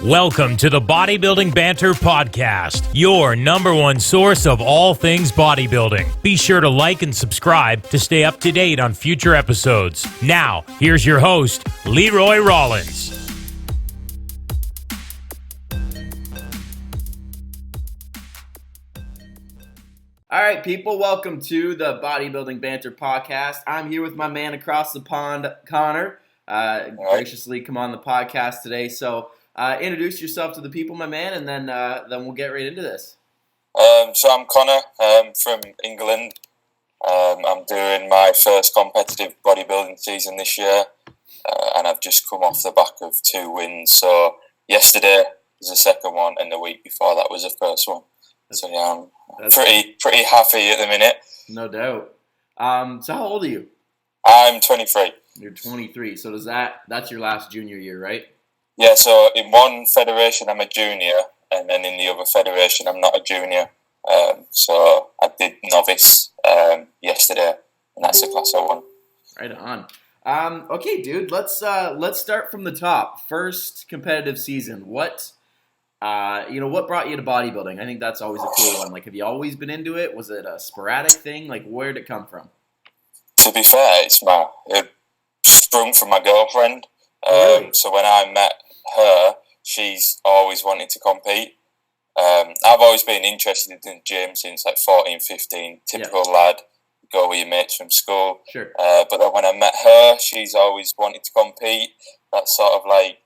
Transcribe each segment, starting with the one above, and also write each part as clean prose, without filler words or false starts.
Welcome to the Bodybuilding Banter Podcast, your number one source of all things bodybuilding. Be sure to like and subscribe to stay up to date on future episodes. Now, here's your host, Leroy Rollins. All right, people, welcome to the Bodybuilding Banter Podcast. I'm here with my man across the pond, Connor. Graciously come on the podcast today. So introduce yourself to the people, my man, and then we'll get right into this. So I'm Connor from England. I'm doing my first competitive bodybuilding season this year, and I've just come off the back of 2 wins. So yesterday was the second one, and the week before that was the first one. So yeah, I'm pretty happy at the minute. No doubt. So how old are you? I'm 23. You're 23. So that's your last junior year, right? Yeah, so in one federation I'm a junior, and then in the other federation I'm not a junior. So I did novice yesterday, and that's the class I won. Right on. Okay, dude, let's start from the top. First competitive season. What brought you to bodybuilding? I think that's always a cool one. Like, have you always been into it? Was it a sporadic thing? Like, where'd it come from? To be fair, it sprung from my girlfriend. Really? So when I met her, she's always wanted to compete. I've always been interested in the gym since like 14, 15, typical lad, go with your mates from school. Sure. But then when I met her, she's always wanted to compete. That sort of like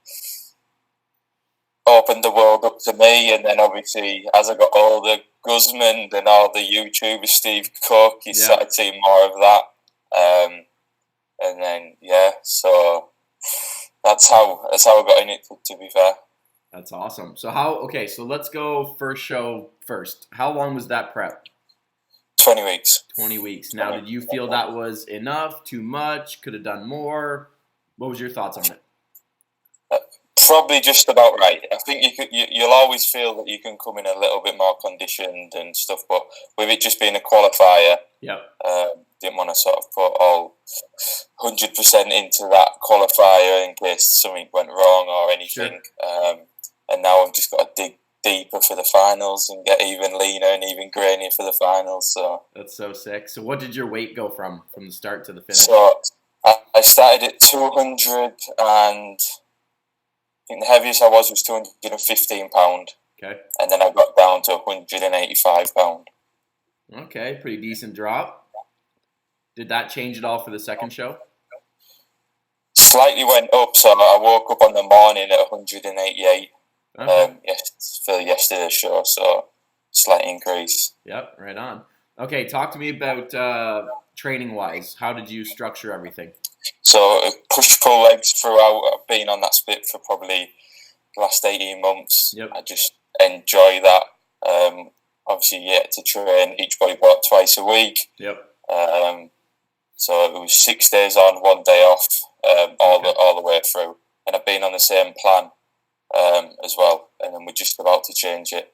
opened the world up to me, and then obviously as I got older, Guzman and all the YouTubers, Steve Cook, you started seeing more of that. And then so that's how I got in it, to be fair. That's awesome. So so let's go first show first. How long was that prep? 20 weeks. 20 weeks. Now, did you feel that was enough, too much, could have done more? What was your thoughts on it? Probably just about right. I think you'll always feel that you can come in a little bit more conditioned and stuff, but with it just being a qualifier, didn't want to sort of put all 100% into that qualifier in case something went wrong or anything. Sure. And now I've just got to dig deeper for the finals and get even leaner and even grainier for the finals. So that's so sick. So what did your weight go from the start to the finish? So I started at 200 and I think the heaviest I was 215 pound. Okay. And then I got down to 185 pound. Okay, pretty decent drop. Did that change at all for the second show? Slightly went up, so I woke up on the morning at 188. Okay. For yesterday's show, so slight increase. Yep, right on. Okay, talk to me about training wise. How did you structure everything? So push-pull legs throughout. I've been on that split for probably the last 18 months. Yep. I just enjoy that. Obviously, to train each body part twice a week. Yep. So it was 6 days on, 1 day off, all the way through. And I've been on the same plan as well. And then we're just about to change it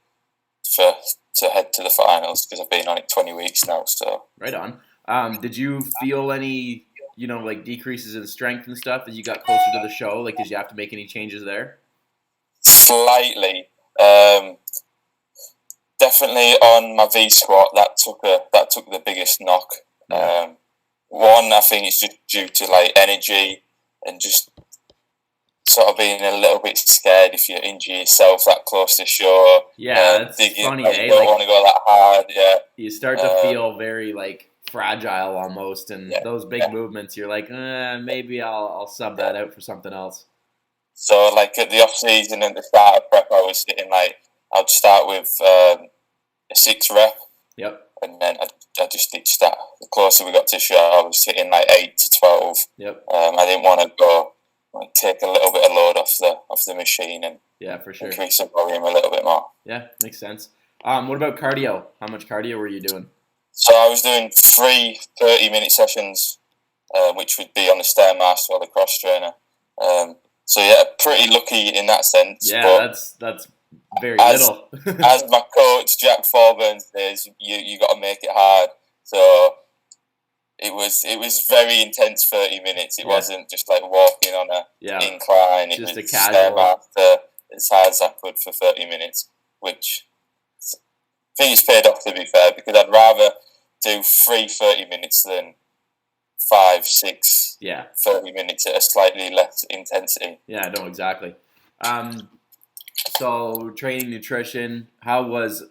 to head to the finals because I've been on it 20 weeks now. So right on. Did you feel any decreases in strength and stuff as you got closer to the show? Like, did you have to make any changes there? Slightly. Definitely on my V squat, that took the biggest knock. One, I think it's just due to like energy and just sort of being a little bit scared if you injure yourself that close to shore. Yeah, that's funny. You don't want to go that hard. Yeah, you start to feel very fragile almost, and those big movements, you're like, maybe I'll sub that out for something else. So like at the off season and the start of prep, I was hitting I'd start with a 6 rep. Yep. And then I just did that. The closer we got to show, I was hitting 8 to 12. Yep. I didn't want to take a little bit of load off the machine and for sure increase the volume a little bit more. Yeah, makes sense. What about cardio? How much cardio were you doing? So I was doing 3 30-minute sessions, which would be on the Stairmaster or the cross trainer. So pretty lucky in that sense. Yeah, that's very little. As my coach Jack Forburn says, you got to make it hard. So it was very intense 30 minutes. It wasn't just like walking on a incline. It just was a casual. Stairmaster, as hard as I could for 30 minutes, which I think it's paid off, to be fair, because I'd rather do 30 minutes than 5, 6, 30 minutes at a slightly less intensity. Yeah, no, exactly. So training, nutrition, how was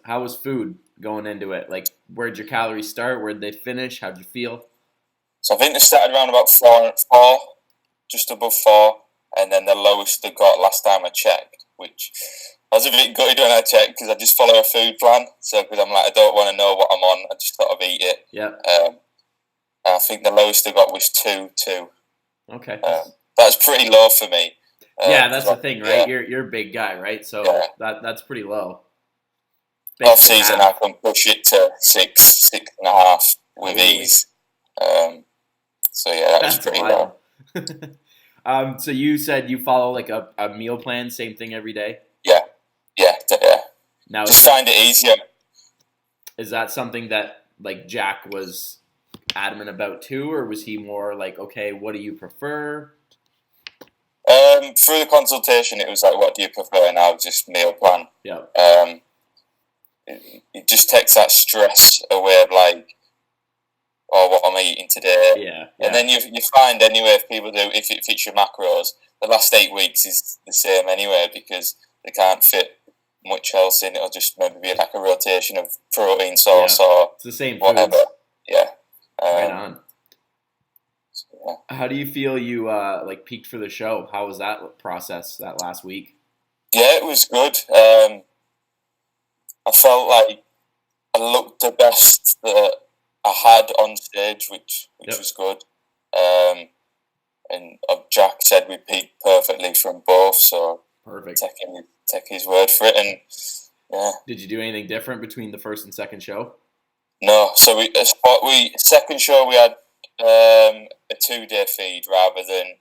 food going into it? Like, where'd your calories start? Where'd they finish? How'd you feel? So I think they started around about 4, just above 4, and then the lowest they got last time I checked, which I was a bit gutted when I checked because I just follow a food plan. So because I'm like, I don't want to know what I'm on, I just thought I'd eat it. Yeah. I think the lowest I got was 2. Okay. That's pretty low for me. Yeah, that's the thing, right? Yeah. You're a big guy, right? So that's pretty low. Off season, I can push it to 6, 6.5 with ease. So yeah, that's pretty low. So you said you follow like a meal plan, same thing every day? Yeah. Now just find it easier. Is that something that like Jack was adamant about too, or was he more like, okay, what do you prefer? Through the consultation, it was like, what do you prefer? And I was just meal plan. Yeah. It just takes that stress away of like, oh, what I'm eating today. Yeah. And then you find anyway, if people do, if it fits your macros, the last 8 weeks is the same anyway because they can't fit much else in. It'll just maybe be like a rotation of protein source or it's the same whatever. Foods. Yeah. Right on. So, yeah. How do you feel you like peaked for the show? How was that process that last week? Yeah, it was good. I felt like I looked the best that I had on stage, which was good. And Jack said we peaked perfectly from both, so perfect. Take his word for it. And yeah. Did you do anything different between the first and second show? No. So second show we had a 2-day feed rather than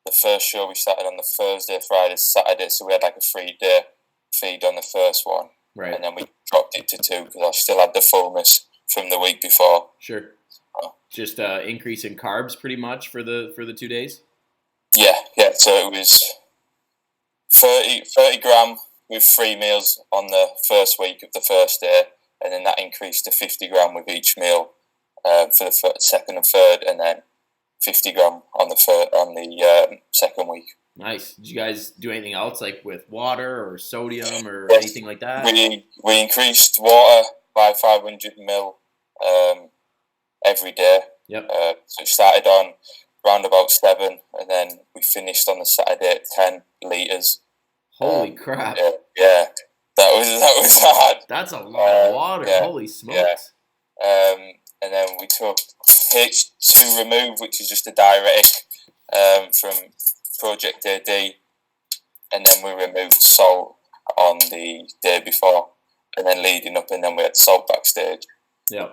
the first show. We started on the Thursday, Friday, Saturday, so we had like a 3-day feed on the first one. Right. And then we dropped it to 2 because I still had the fullness from the week before. Sure. Just increase in carbs pretty much for the 2 days? Yeah. So it was 30 gram with 3 meals on the first week of the first day, and then that increased to 50 gram with each meal for the second and third, and then 50 gram on the second week. Nice. Did you guys do anything else, like with water or sodium or anything like that? We increased water by 500 ml every day. Yep. So it started on round about 7, and then we finished on the Saturday at 10 litres. Holy crap! Yeah, that was hard. That's a lot of water. Yeah, holy smokes! Yeah. And then we took H2 Remove, which is just a diuretic from Project AD, and then we removed salt on the day before, and then leading up, and then we had salt backstage. Yeah.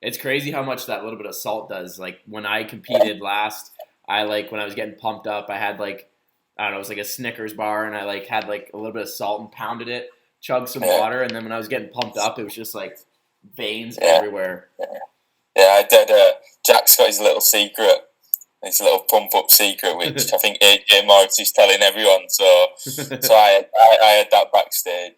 It's crazy how much that little bit of salt does. Like when I competed last, when I was getting pumped up, I had like, I don't know, it was like a Snickers bar, and I like had like a little bit of salt and pounded it, chugged some water, and then when I was getting pumped up, it was just like veins everywhere. Yeah, I did. Jack's got his little secret, his little pump up secret, which I think AJ Morris is telling everyone. So I had that backstage,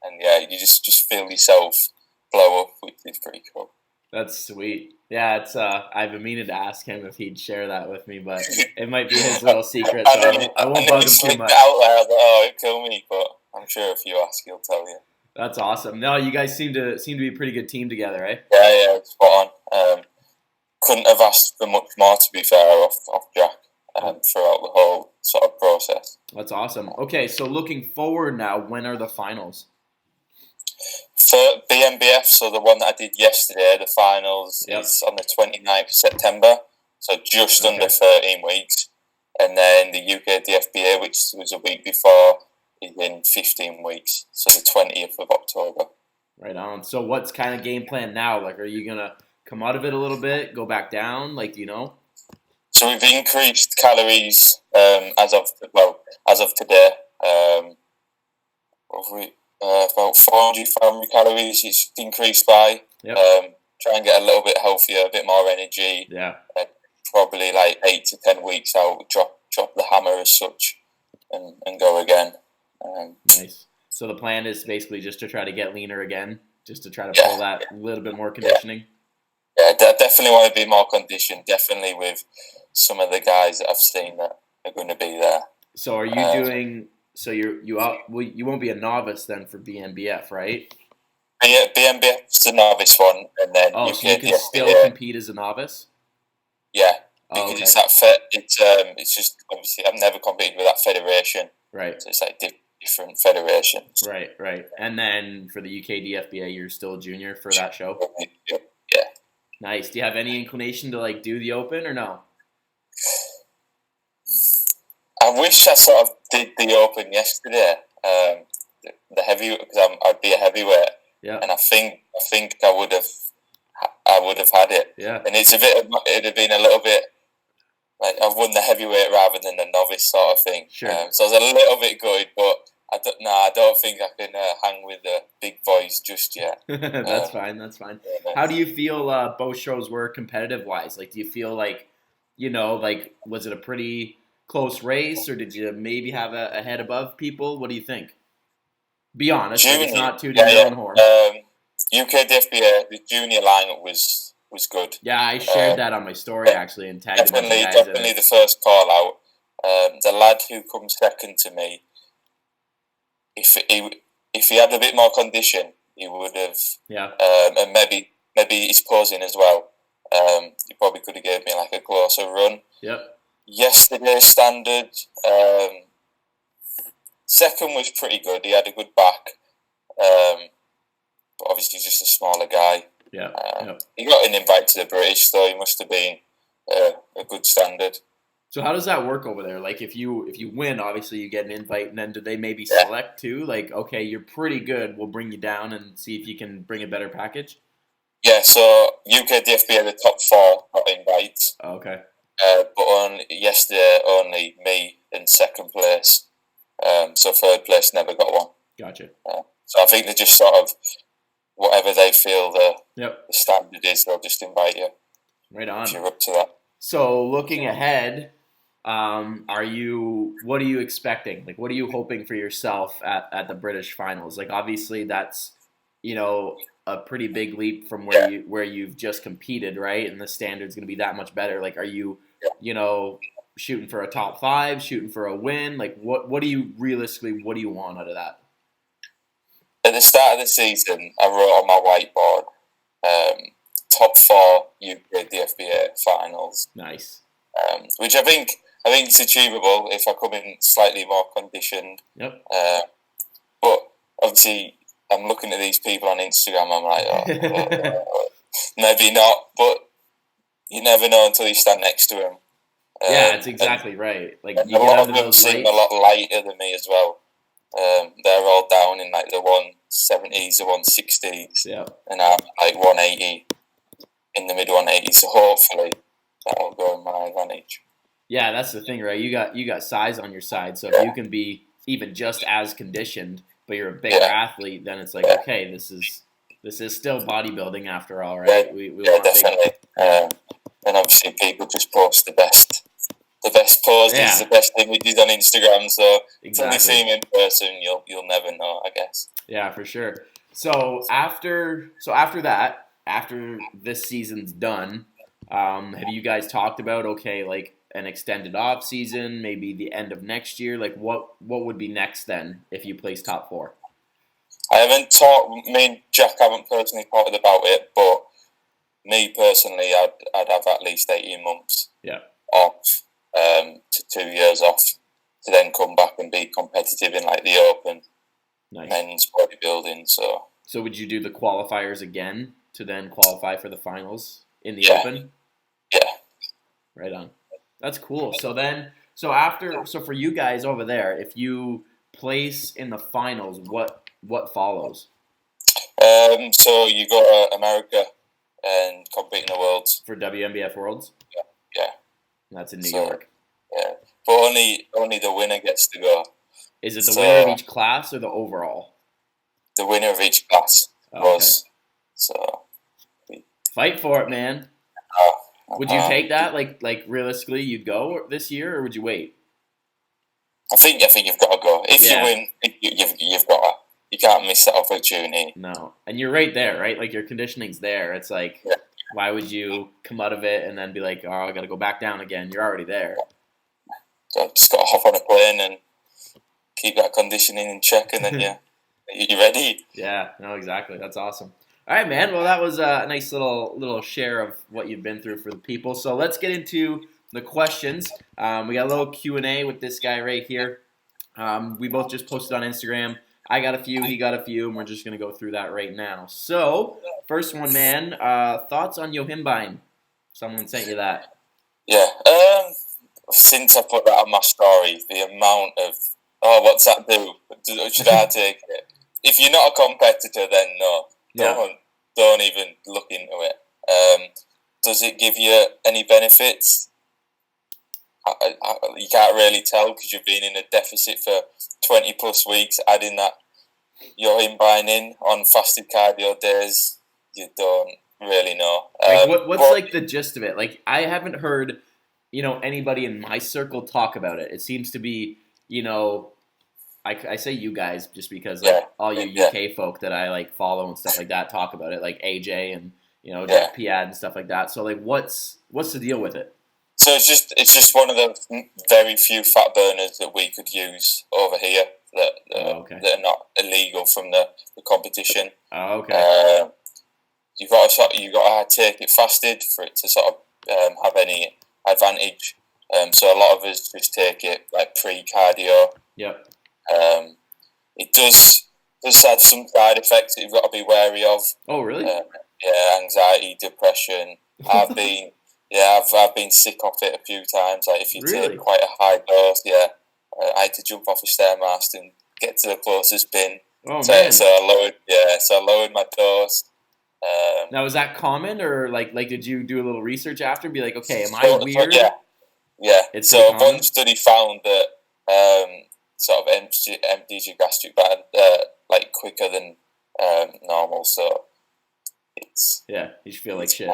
and yeah, you just feel yourself blow up, which is pretty cool. That's sweet. Yeah, it's I've been meaning to ask him if he'd share that with me, but it might be his little secret, so I won't bug him too much. Out there, oh, it'd kill me, but I'm sure if you ask, he'll tell you. That's awesome. No, you guys seem to be a pretty good team together, eh? Yeah, spot on. Couldn't have asked for much more, to be fair, off Jack throughout the whole sort of process. That's awesome. Okay, so looking forward now, when are the finals? For BMBF, so the one that I did yesterday, the finals is on the 29th of September, so just under 13 weeks. And then the UK DFBA, which was a week before, is in 15 weeks, so the 20th of October. Right on. So what's kind of game plan now? Like, are you going to come out of it a little bit, go back down? Like, do you know? So we've increased calories as of today. About 400 calories it's increased by. Yep. Try and get a little bit healthier, a bit more energy. Yeah. Probably like 8 to 10 weeks out, drop the hammer as such. and go again. Nice. So the plan is basically just to try to get leaner again, just to try to pull that little bit more conditioning. Yeah, definitely want to be more conditioned. Definitely with some of the guys that I've seen that are going to be there. So are you doing? So you won't be a novice then for BNBF, right? Yeah, BNBF's the novice one, and then so you can still compete as a novice. Yeah, because it's that it's just obviously I've never competed with that federation. Right. So it's like different federations. Right. And then for the UKDFBA, you're still a junior for that show. Yeah. Nice. Do you have any inclination to like do the Open or no? I wish I sort of did the Open yesterday. The heavy, because I'd be a heavyweight. Yeah. And I think I would have had it. Yeah. And it'd have been a little bit like I've won the heavyweight rather than the novice sort of thing. Sure. So I was a little bit good, but I don't think I can hang with the big boys just yet. That's fine. Yeah. How do you feel both shows were competitive wise? Like, do you feel like, like was it a pretty close race, or did you maybe have a head above people? What do you think? Be honest, like it's not tooting your own horn. UKDFBA, the junior lineup was good. Yeah, I shared that on my story actually and tagged definitely the first call out. The lad who comes second to me, if he had a bit more condition, he would have. Yeah. And maybe his posing as well. He probably could have gave me like a closer run. Yep. Yesterday's standard. Second was pretty good. He had a good back. But obviously just a smaller guy. Yeah. He got an invite to the British, so he must have been a good standard. So how does that work over there? Like if you win, obviously you get an invite, and then do they maybe select too? Like, okay, you're pretty good, we'll bring you down and see if you can bring a better package? Yeah, so UKDFB are the top 4 got invites. Okay. But yesterday only me in second place. So third place never got one. Gotcha. So I think they just sort of whatever they feel the standard is, they'll just invite you. Right on. If you're up to that. So looking ahead, what are you expecting? Like, what are you hoping for yourself at the British finals? Like, obviously that's, a pretty big leap from where you've just competed, right? And the standard's going to be that much better. Like, are you, shooting for a top 5, shooting for a win? Like, what do you want out of that? At the start of the season, I wrote on my whiteboard, top 4 UK DFBA finals. Nice. Which I think it's achievable if I come in slightly more conditioned. Yep. But obviously, I'm looking at these people on Instagram. I'm like, maybe not. But you never know until you stand next to them. Yeah, that's exactly right. Like a lot of them seem a lot lighter than me as well. They're all down in like the 170s, the 160s. Yeah. And I'm like 180 in the mid 180s. So hopefully that'll go in my advantage. Yeah, that's the thing, right? You got size on your side, so if you can be even just as conditioned, but you're a bigger athlete, then it's like okay, this is still bodybuilding after all, right? We want definitely. And obviously, people just post the best poses, the best images on Instagram. So until you see them in person, you'll never know, I guess. Yeah, for sure. So after that, after this season's done, have you guys talked about like an extended off season, maybe the end of next year? Like what would be next then if you place top 4? I haven't me and Jack haven't personally talked about it, but me personally, I'd have at least 18 months off, to 2 years off, to then come back and be competitive in like the Open, men's bodybuilding. So would you do the qualifiers again to then qualify for the finals in the Open? Yeah. Right on. That's cool. So for you guys over there, if you place in the finals, what follows? So you go to America and compete in the Worlds. For WNBF Worlds? Yeah. And that's in New York. Yeah. But only the winner gets to go. Is it the winner of each class or the overall? The winner of each class was. So fight for it, man. Would you take that? Like realistically, you'd go this year, or would you wait? I think you've got to go. If you win, you've got to. You can't miss that opportunity. No, and you're right there, right? Like your conditioning's there. It's like, why would you come out of it and then be like, oh, I got to go back down again? You're already there. So just got to hop on a plane and keep that conditioning in check, and then you're ready. Yeah, no, exactly. That's awesome. All right, man. Well, that was a nice little share of what you've been through for the people. So let's get into the questions. We got a little Q&A with this guy right here. We both just posted on Instagram. I got a few, he got a few, and we're just going to go through that right now. So, first one, man, thoughts on Yohimbine? Someone sent you that. Yeah. Since I put that on my story, the amount of, what's that do? Should I take it? If you're not a competitor, then no. Don't even look into it. Does it give you any benefits? You can't really tell because you've been in a deficit for 20 plus weeks. Adding that Yohimbine in on fasted cardio days, you don't really know. What's like the gist of it? Like, I haven't heard, anybody in my like talk about it. It seems to be, I say you guys just because all you UK folk that I follow and stuff like that talk about it, like AJ and Jeff Piad and stuff like that. So what's the deal with it? So it's just one of the very few fat burners that we could use over here that are not illegal from the competition. Oh, okay. You got to take it fasted for it to sort of have any advantage. So a lot of us just take it pre-cardio. Yep. It does have some side effects that you've got to be wary of. Oh, really? Anxiety, depression. I've been sick off it a few times. If you take quite a high dose, I had to jump off a stairmast and get to the closest bin. Oh, man. So I lowered my dose. Now, is that common, or did you do a little research after and be like, okay, am I weird? Yeah. So one study found that sort of empties your gastric bag quicker than normal. So it's you should feel like shit.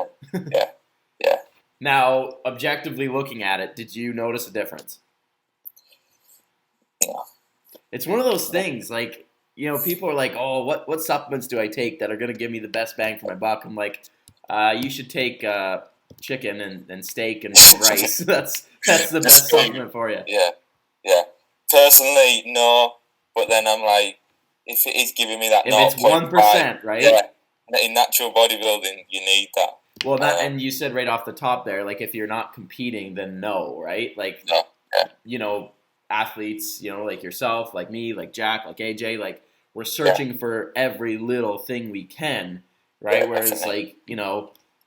Yeah. Now, objectively looking at it, did you notice a difference? Yeah. It's one of those things, people are like, oh, what supplements do I take that are going to give me the best bang for my buck? I'm like, you should take chicken and steak and rice. That's the best supplement for you. Yeah. Personally, no. But then I'm like, if it is giving me that, if it's 1%, right? Yeah. In natural bodybuilding, you need that. Well, and you said right off the top there, if you're not competing, then no, right? No. Athletes, like yourself, like me, like Jack, like AJ, we're searching for every little thing we can, right? Yeah, whereas, definitely.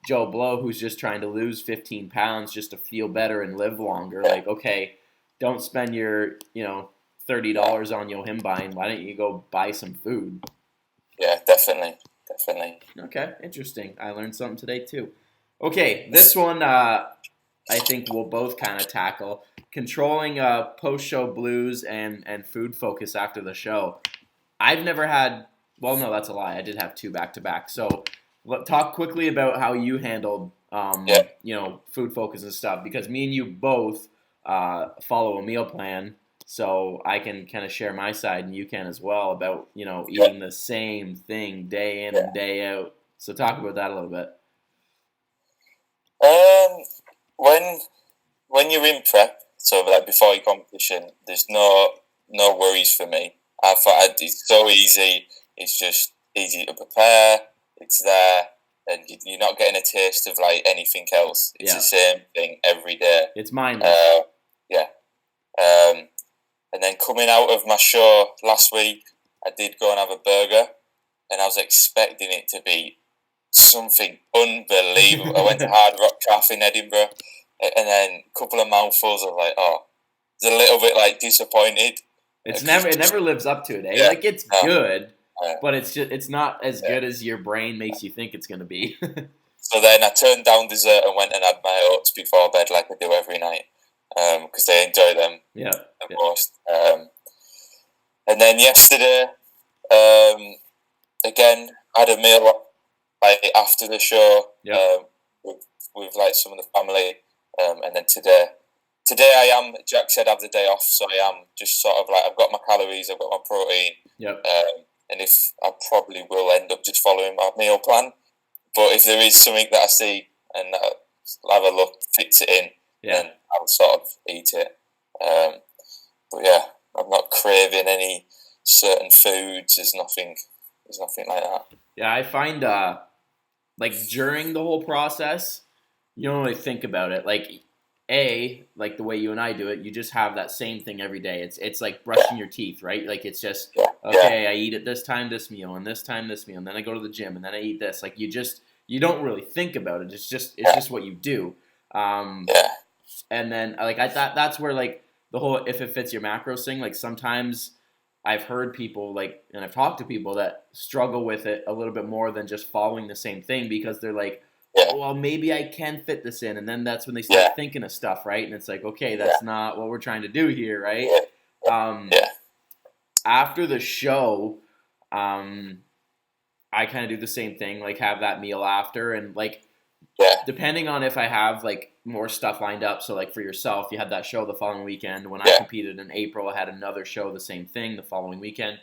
Joe Blow, who's just trying to lose 15 pounds just to feel better and live longer, okay, don't spend your, $30 on Yohimbine. Why don't you go buy some food? Yeah, definitely. Okay, interesting. I learned something today too. Okay, this one I think we'll both kind of tackle. Controlling post-show blues and food focus after the show. I've never had, well, no, that's a lie. I did have 2 back-to-back. So talk quickly about how you handled, food focus and stuff. Because me and you both follow a meal plan. So I can kind of share my side, and you can as well, about, eating the same thing day in and day out. So talk about that a little bit. When you're in prep, so before your competition, there's no worries for me. I thought it's so easy. It's just easy to prepare. It's there, and you're not getting a taste of anything else. It's the same thing every day. It's mindless. And then coming out of my show last week, I did go and have a burger, and I was expecting it to be something unbelievable. I went to Hard Rock Cafe in Edinburgh, and then a couple of mouthfuls of I was a little bit disappointed. It never lives up to it, eh? Yeah, it's good, but it's not as good as your brain makes you think it's going to be. So then I turned down dessert and went and had my oats before bed like I do every night. Because I enjoy them the most. And then yesterday, again, I had a meal after the show with some of the family. And then today today I am. Jack said have the day off, so I am just sort of like I've got my calories, I've got my protein. Yep. And if I probably will end up just following my meal plan. But if there is something that I see and I'll have a look, fits it in, then I'll sort of eat it. But yeah, I'm not craving any certain foods. There's nothing like that. Yeah, I find like during the whole process, you don't really think about it. Like like the way you and I do it, you just have that same thing every day. It's like brushing your teeth, right? Like it's just okay, I eat at this time this meal and this time this meal, and then I go to the gym and then I eat this. Like you don't really think about it. It's just what you do. And then like I thought that's where like the whole if it fits your macros thing, like sometimes I've heard people like, and I've talked to people that struggle with it a little bit more than just following the same thing because they're like, well, maybe I can fit this in. And then that's when they start thinking of stuff, right? And it's like, okay, that's not what we're trying to do here, right? After the show, I kind of do the same thing, like have that meal after and like, depending on if I have like more stuff lined up. So like for yourself, you had that show the following weekend. When I competed in April, I had another show, the same thing the following weekend.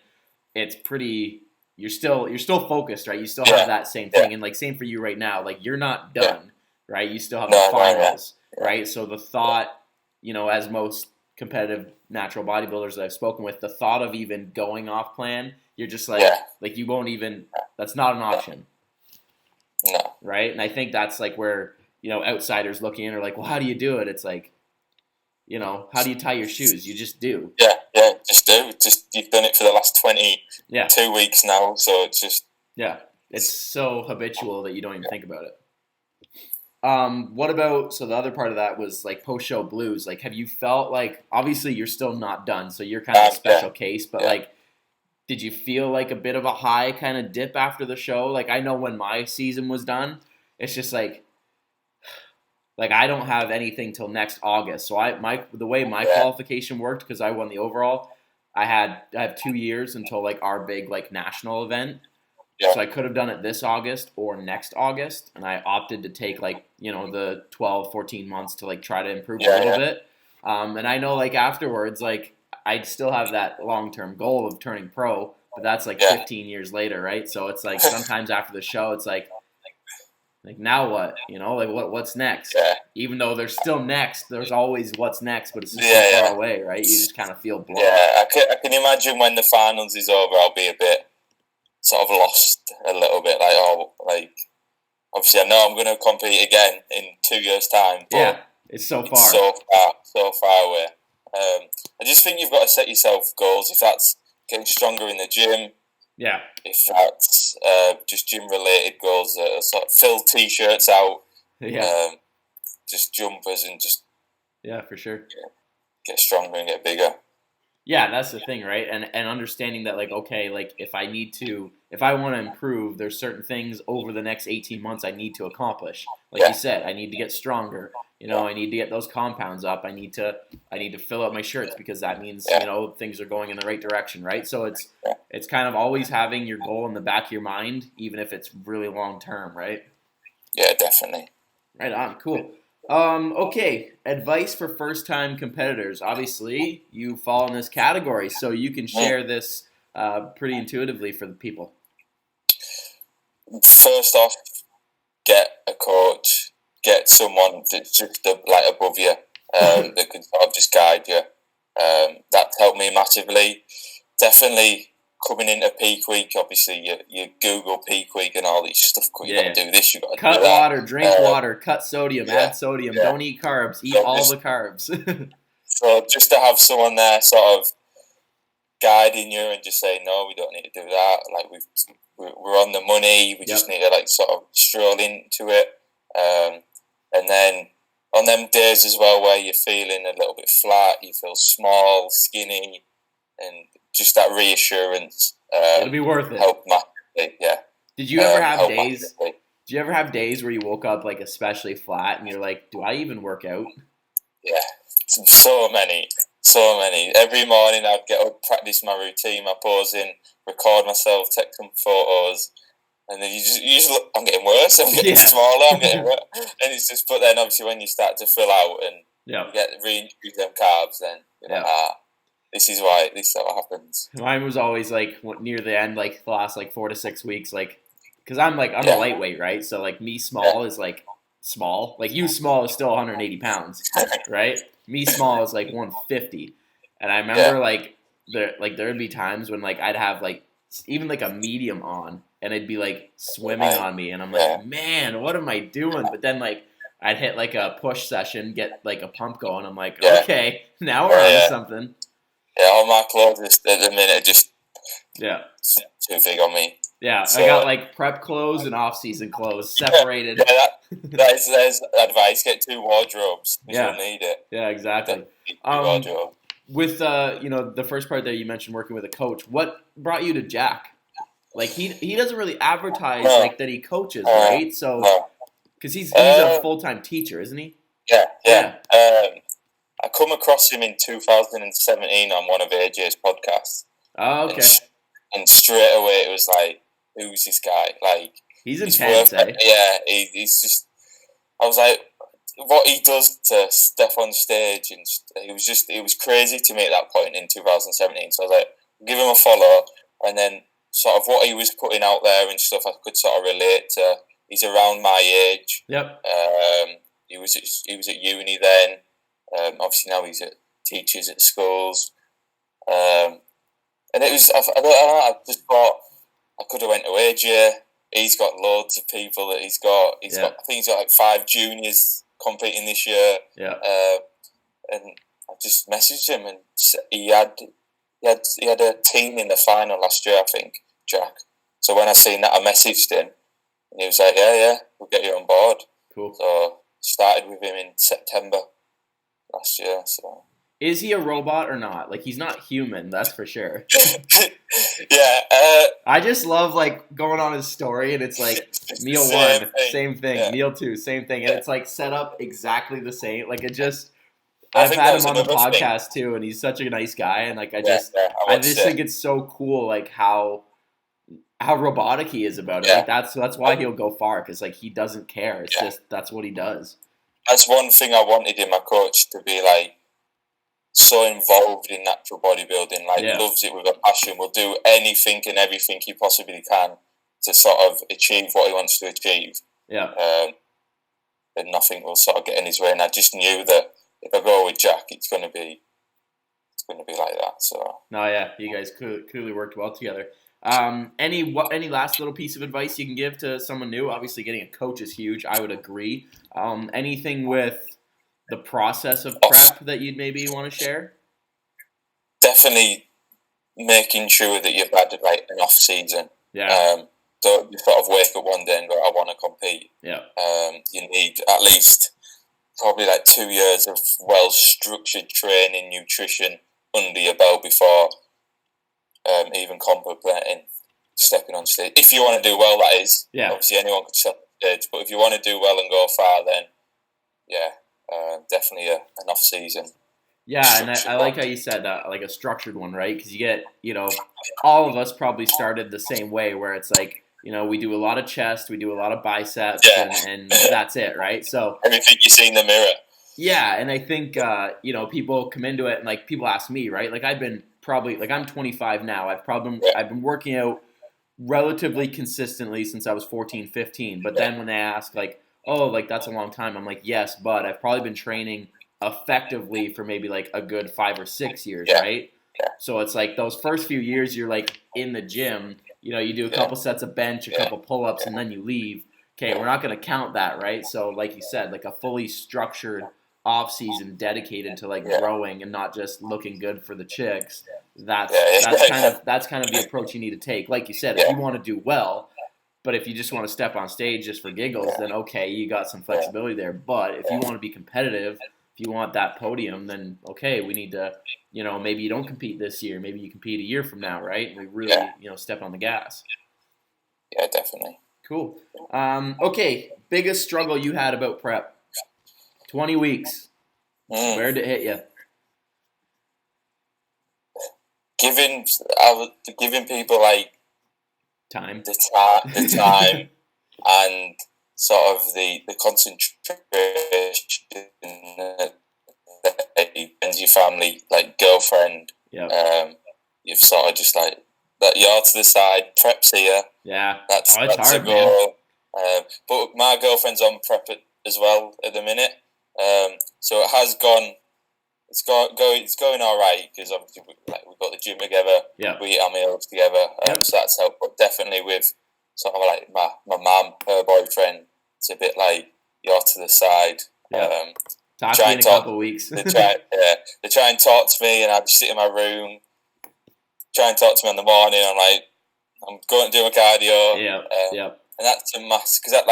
It's pretty, you're still focused, right? You still have that same thing. And like same for you right now, like you're not done, right? You still have the finals, right? So the thought, you know, as most competitive natural bodybuilders that I've spoken with, the thought of even going off plan, you're just like you won't even, that's not an option. No. Right? And I think that's like where, you know, outsiders looking in are like, well, how do you do it? It's like, you know, how do you tie your shoes? You just do. Yeah, just do. Just you've done it for the last 22 weeks now, so it's just it's so habitual that you don't even think about it. What about, so the other part of that was like post-show blues. Like, have you felt like, obviously you're still not done, so you're kind of a special case, but like, did you feel like a bit of a high kind of dip after the show? Like, I know when my season was done, it's just like I don't have anything till next August. So the way my qualification worked, because I won the overall, I have 2 years until like our big like national event. So I could have done it this August or next August, and I opted to take like, you know, the 12, 14 months to like try to improve a little bit. And I know like afterwards, like I'd still have that long-term goal of turning pro, but that's like 15 years later, right? So it's like sometimes after the show, it's like now what? You know, like what's next? Even though there's still next, there's always what's next, but it's just so far away, right? You just kind of feel blown. Yeah, I can imagine when the finals is over, I'll be a bit sort of lost a little bit. Like obviously I know I'm going to compete again in 2 years' time. But it's so far. It's so far away. I just think you've got to set yourself goals. If that's getting stronger in the gym, if that's just gym-related goals, sort of fill T-shirts out, just jumpers and just for sure, get stronger and get bigger. Yeah, that's the thing, right? And understanding that, like, okay, like if I want to improve, there's certain things over the next 18 months I need to accomplish. Like you said, I need to get stronger. You know, I need to get those compounds up. I need to fill out my shirts because that means, you know, things are going in the right direction, right? So it's kind of always having your goal in the back of your mind, even if it's really long term, right? Yeah, definitely. Right on, cool. Okay, advice for first-time competitors. Obviously, you fall in this category, so you can share this pretty intuitively for the people. First off, get a coach. Get someone that's just like above you that can sort of just guide you. That's helped me massively. Definitely coming into peak week, obviously you Google peak week and all these stuff. You got to do this. You got to cut do that. Water, drink water, cut sodium, add sodium. Don't eat carbs. Eat all the carbs. So just to have someone there, sort of guiding you and just saying, no, we don't need to do that. Like we're on the money. We just need to like sort of stroll into it. And then on them days as well where you're feeling a little bit flat, you feel small, skinny, and just that reassurance. It'll be worth it. Help massively, yeah. Did you ever have days? Massively. Did you ever have days where you woke up like especially flat and you're like, do I even work out? Yeah, so many. Every morning I'd get up, practice my routine, my posing, record myself, take some photos. And then you just look, I'm getting worse, I'm getting smaller, I'm getting worse. And it's just, but then obviously when you start to fill out and you get reintroduce them carbs, then you're like, this is why this sort of happens. Mine was always like near the end, like the last like 4 to 6 weeks, like because I'm a lightweight, right? So like me small is like small, like you small is still 180 pounds, right? Me small is like 150, and I remember like there'd be times when like I'd have like even like a medium on, and it'd be like swimming on me, and I'm like, man, what am I doing? But then like I'd hit like a push session, get like a pump going. I'm like, okay, now we're on to something. Yeah, all my clothes at the minute are just too big on me. Yeah, so, I got like prep clothes and off-season clothes separated. There's advice. Get 2 wardrobes. You'll need it. Yeah, exactly. With the first part there you mentioned working with a coach. What brought you to Jack? Like he doesn't really advertise like that he coaches, right? So because he's a full-time teacher, isn't he? Yeah. I come across him in 2017 on one of AJ's podcasts. Oh, okay. And straight away it was like, who's this guy? Like he's intense, eh? Yeah, he's just. I was like, what he does to step on stage, and it was crazy to me at that point in 2017. So I was like, give him a follow, and then sort of what he was putting out there and stuff I could sort of relate to. He's around my age. Yep. He was at uni then. Obviously now he's at teachers at schools. And it was I don't know, I just thought I could have went to AJ. He's got loads of people that he's got. I think he's got like 5 juniors competing this year. Yeah. And I just messaged him, and he had a team in the final last year, I think, Jack. So when I seen that, I messaged him, and he was like, "Yeah, we'll get you on board." Cool. So started with him in September last year. So. Is he a robot or not? Like, he's not human, that's for sure. Yeah. I just love, like, going on his story, and it's like, meal 1, same thing. Yeah. Meal 2, same thing. And it's, like, set up exactly the same. Like, it just... I've had him on the podcast, too, and he's such a nice guy. And, like, I just think it's so cool, like, how robotic he is about it. Yeah. Like, that's why he'll go far, because, like, he doesn't care. It's just, that's what he does. That's one thing I wanted in my coach, to be, like, so involved in natural bodybuilding, like loves it with a passion, will do anything and everything he possibly can to sort of achieve what he wants to achieve. Yeah. And nothing will sort of get in his way. And I just knew that if I go with Jack, it's going to be like that. So. No, yeah, you guys clearly worked well together. Any last little piece of advice you can give to someone new? Obviously, getting a coach is huge. I would agree. Anything with the process of prep that you'd maybe want to share? Definitely making sure that you've had like an off season. Yeah. Don't you sort of wake up one day and go, I want to compete. Yeah. You need at least probably like 2 years of well structured training, nutrition under your belt before even contemplating stepping on stage. If you want to do well, that is. Yeah. Obviously anyone could step on stage, but if you want to do well and go far, then definitely an off season. Yeah, and I like how you said like a structured one, right? Because you get, all of us probably started the same way, where it's like, we do a lot of chest, we do a lot of biceps, and that's it, right? So everything you see in the mirror. Yeah, and I think people come into it, and like people ask me, right? Like I'm 25 now. I've been working out relatively consistently since I was 14, 15. But then when they ask like, oh, like that's a long time, I'm like, yes, but I've probably been training effectively for maybe like a good 5 or 6 years, right? Yeah. So it's like those first few years you're like in the gym, you do a couple sets of bench, a couple pull-ups, and then you leave. Okay, we're not going to count that, right? So like you said, like a fully structured off season dedicated to like growing and not just looking good for the chicks. That's kind of the approach you need to take. Like you said, if you want to do well, but if you just want to step on stage just for giggles, then okay, you got some flexibility there. But if you want to be competitive, if you want that podium, then okay, we need to, maybe you don't compete this year, maybe you compete a year from now, right? And we really, step on the gas. Yeah, definitely. Cool. Okay, biggest struggle you had about prep? 20 weeks. Where did it hit you? Giving people like time, the time, and sort of the concentration and your family, like girlfriend. Yeah. You've sort of just like that. You're to the side. Prep's here. Yeah. That's hard, a goal. But my girlfriend's on prep as well at the minute. So it has gone. It's going all right because obviously we've got the gym together. Yeah. We eat our meals together. So that's helped. But definitely with sort of like my mum, her boyfriend, it's a bit like you're to the side. Yeah. Talk to me in a couple of weeks. They try and talk to me, and I just sit in my room, try and talk to me in the morning. I'm going to do my cardio. Yeah. And that's a must because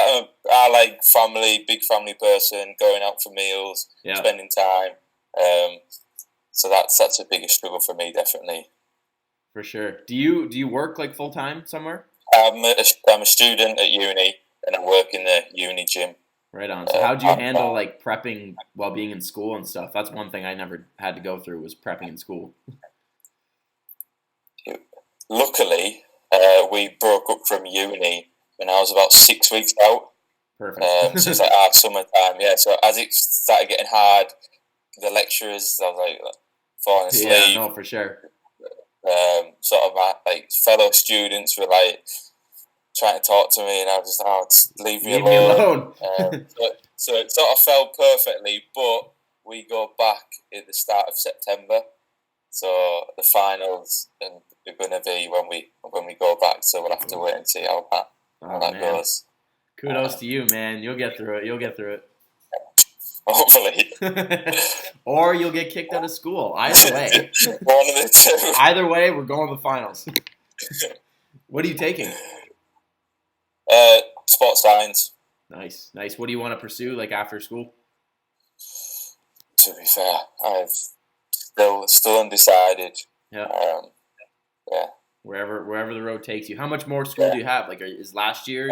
I like family, big family person, going out for meals, spending time. So that's a bigger struggle for me, definitely. For sure. Do you work like full time somewhere? I'm a student at uni, and I work in the uni gym. Right on. So how do you handle like prepping while being in school and stuff? That's one thing I never had to go through was prepping in school. Luckily, we broke up from uni when I was about 6 weeks out. Perfect. So it's like summertime, yeah. So as it started getting hard, the lecturers, I was like falling asleep. Yeah, no, for sure. Sort of my fellow students were like trying to talk to me, and I was just just leave me alone. So it sort of fell perfectly, but we go back at the start of September. So the finals are going to be when we go back. So we'll have to wait and see how that goes. Kudos to you, man. You'll get through it. Hopefully. Or you'll get kicked out of school. Either way. One of the two. Either way, we're going to the finals. What are you taking? Sports science. Nice. What do you want to pursue, like after school? To be fair, I've still undecided. Yeah. Yeah. Wherever the road takes you. How much more school do you have? Like, is last year?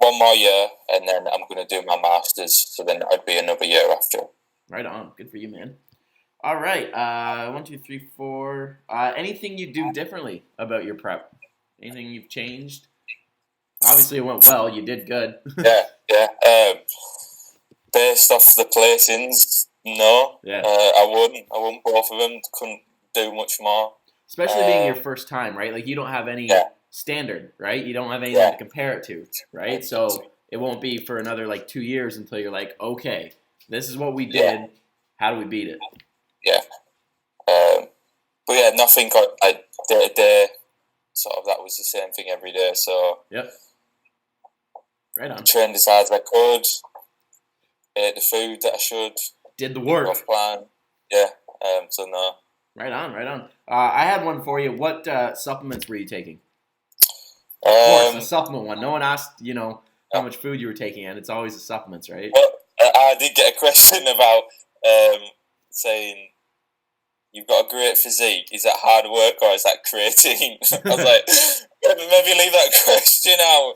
One more year, and then I'm going to do my masters. So then it'd be another year after. Right on. Good for you, man. All right. 1, 2, 3, 4. Anything you do differently about your prep? Anything you've changed? Obviously, it went well. You did good. Yeah. Based off the placings, no. Yeah. I wouldn't both of them. Couldn't do much more. Especially being your first time, right? Like, you don't have any standard, right? You don't have anything to compare it to, right? So it won't be for another, 2 years until you're like, okay, this is what we did. Yeah. How do we beat it? Yeah. But yeah, nothing day to day. Sort of that was the same thing every day. So yep. Right on. Trained as hard as I could. Ate the food that I should. Did the work. Off plan. Yeah. So no. Right on. I had one for you. What supplements were you taking? Of course, a supplement one. No one asked, how much food you were taking, and it's always the supplements, right? Well, I did get a question about saying you've got a great physique. Is that hard work or is that creatine? I was like, maybe leave that question out.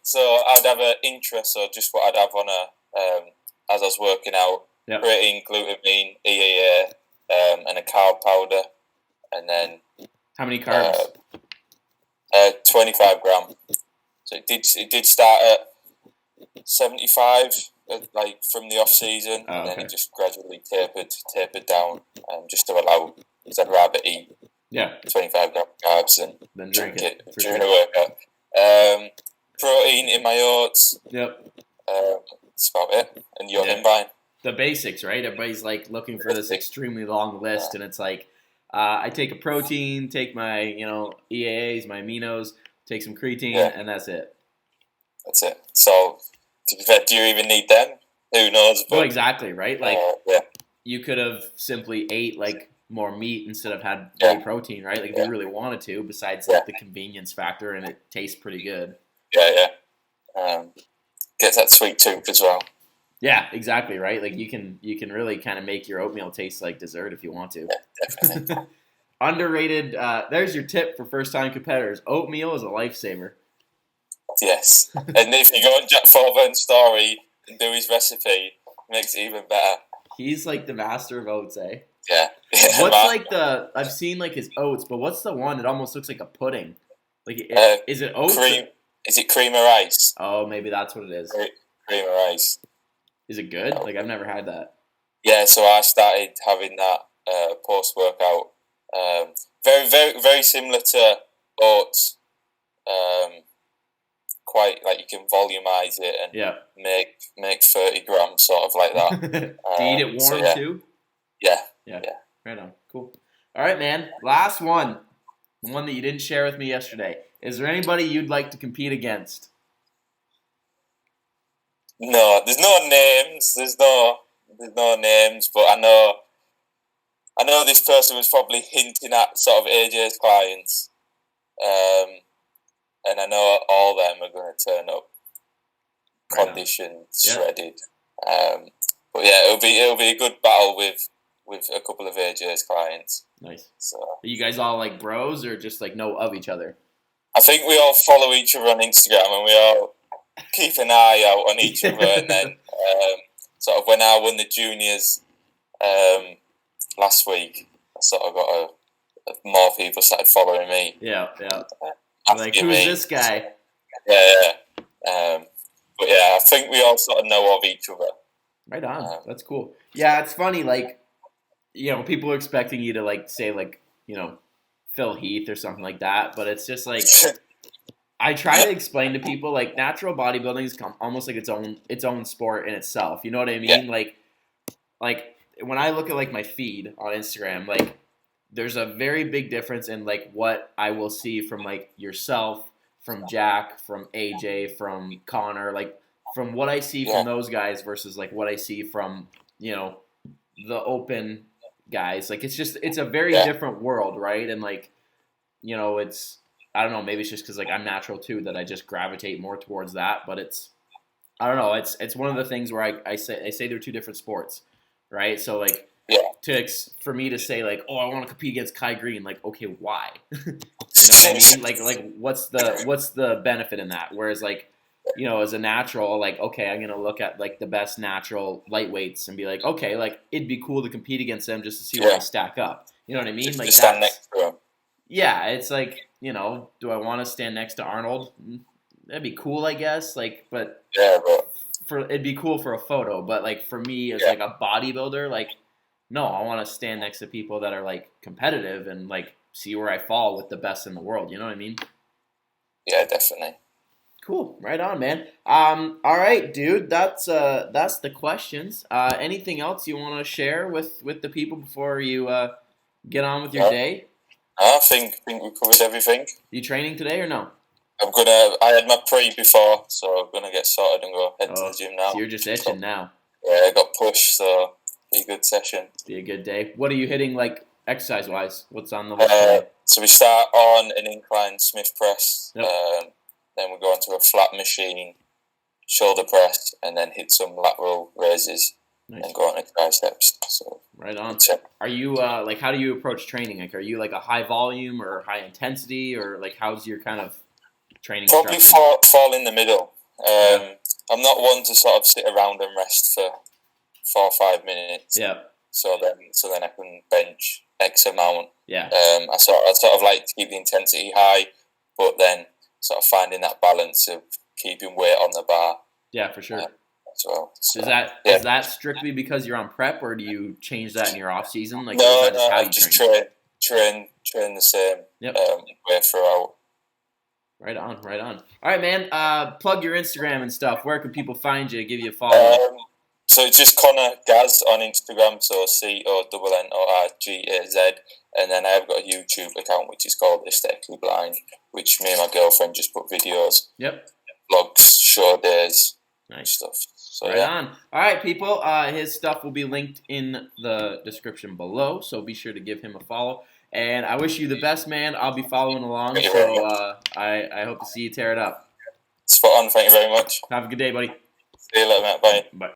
So I'd have an interest, or just what I'd have on as I was working out. Yep. Creatine, glutamine, EAA, and a carb powder, and then how many carbs? 25 gram. So it did start at 75, from the off season, and then it just gradually tapered down, just to allow, because I'd rather eat 25 gram carbs and then drink it during a workout. Protein in my oats. Yep. That's about it. And you're in buying. The basics, right? Everybody's looking for this extremely long list, and it's I take a protein, take my EAAs, my aminos, take some creatine, and that's it. That's it. So, to be fair, do you even need them? Who knows? Well, exactly, right? You could have simply ate more meat instead of had whey protein, right? If you really wanted to, besides the convenience factor, and it tastes pretty good. Yeah. Gets that sweet tooth as well. Yeah, exactly, right? You can really kind of make your oatmeal taste like dessert if you want to. Yeah, definitely. Underrated. There's your tip for first-time competitors. Oatmeal is a lifesaver. Yes. And if you go on Jack Thorburns' story and do his recipe, it makes it even better. He's the master of oats, eh? Yeah. What's I've seen his oats, but what's the one that almost looks like a pudding? Is it oats? Is it cream or ice? Oh, maybe that's what it is. Cream or ice. Is it good? Like, I've never had that. Yeah, so I started having that post-workout. Very, very, very similar to oats. Quite like you can volumize it and make 30 grams, sort of like that. Do you eat it warm too? Yeah. Right on. Cool. All right, man. Last one. The one that you didn't share with me yesterday. Is there anybody you'd like to compete against? No, there's no names. There's no names, but I know this person was probably hinting at sort of AJ's clients, and I know all of them are going to turn up, conditioned, shredded. But yeah, it'll be a good battle with a couple of AJ's clients. Nice. So, are you guys all like bros or just like know of each other? I think we all follow each other on Instagram and we all keep an eye out on each other. And then sort of when I won the juniors last week, I sort of got more people started following me. Yeah. Like, who's this guy? Yeah. But yeah, I think we all sort of know of each other. Right on. That's cool. Yeah, it's funny, like, you know, people are expecting you to, like, say, like, you know, Phil Heath or something like that, but it's just, like, I try to explain to people, like, natural bodybuilding is almost like its own sport in itself. You know what I mean? Yeah. Like, when I look at, like, my feed on Instagram, like, there's a very big difference in, like, what I will see from, like, yourself, from Jack, from AJ, from Connor, like, from what I see from those guys versus, like, what I see from, you know, the open guys. Like, it's a very different world, right? And, like, you know, I don't know, maybe it's just because, like, I'm natural too, that I just gravitate more towards that. But I don't know, it's one of the things where I say they're two different sports, right? So, like, for me to say, like, oh, I want to compete against Kai Green, like, okay, why? You know what I mean? Like, what's the benefit in that? Whereas, like, you know, as a natural, like, okay, I'm gonna look at, like, the best natural lightweights and be like, okay, like, it'd be cool to compete against them just to see where I stack up. You know what I mean? Like, stand next to them. Yeah, it's like, you know, do I want to stand next to Arnold? That'd be cool, I guess. Like, but it'd be cool for a photo. But, like, for me as like a bodybuilder, like, no, I want to stand next to people that are, like, competitive and, like, see where I fall with the best in the world. You know what I mean? Yeah, definitely. Cool. Right on, man. All right, dude. That's the questions. Anything else you want to share with the people before you get on with your day? I think we covered everything. You training today or no? I had my pre before, so I'm gonna get started and go head to the gym now. So you're just itching now. Yeah, I got pushed, so be a good session. Be a good day. What are you hitting, like, exercise wise? What's on the list today? So we start on an incline Smith press. Yep. Then we go onto a flat machine, shoulder press, and then hit some lateral raises. Nice. And go on to triceps. So right on. Are you like, how do you approach training? Like, are you like a high volume or high intensity, or like how's your kind of training? Probably fall in the middle. I'm not one to sort of sit around and rest for 4 or 5 minutes. Yeah. So then I can bench X amount. Yeah. I sort of like to keep the intensity high, but then sort of finding that balance of keeping weight on the bar. Yeah, for sure. As well. So, is that strictly because you're on prep, or do you change that in your off season? Like, no, I just train the same way throughout. Right on. All right, man. Plug your Instagram and stuff. Where can people find you? Give you a follow. So it's just Connor Gaz on Instagram. So CONNORGAZ, and then I've got a YouTube account which is called Aesthetically Blind, which me and my girlfriend just put videos. Yep. Vlogs, show days, stuff. So, right on. All right, people. His stuff will be linked in the description below, so be sure to give him a follow. And I wish you the best, man. I'll be following along, so I hope to see you tear it up. Spot on. Thank you very much. Have a good day, buddy. See you later, Matt. Bye. Bye.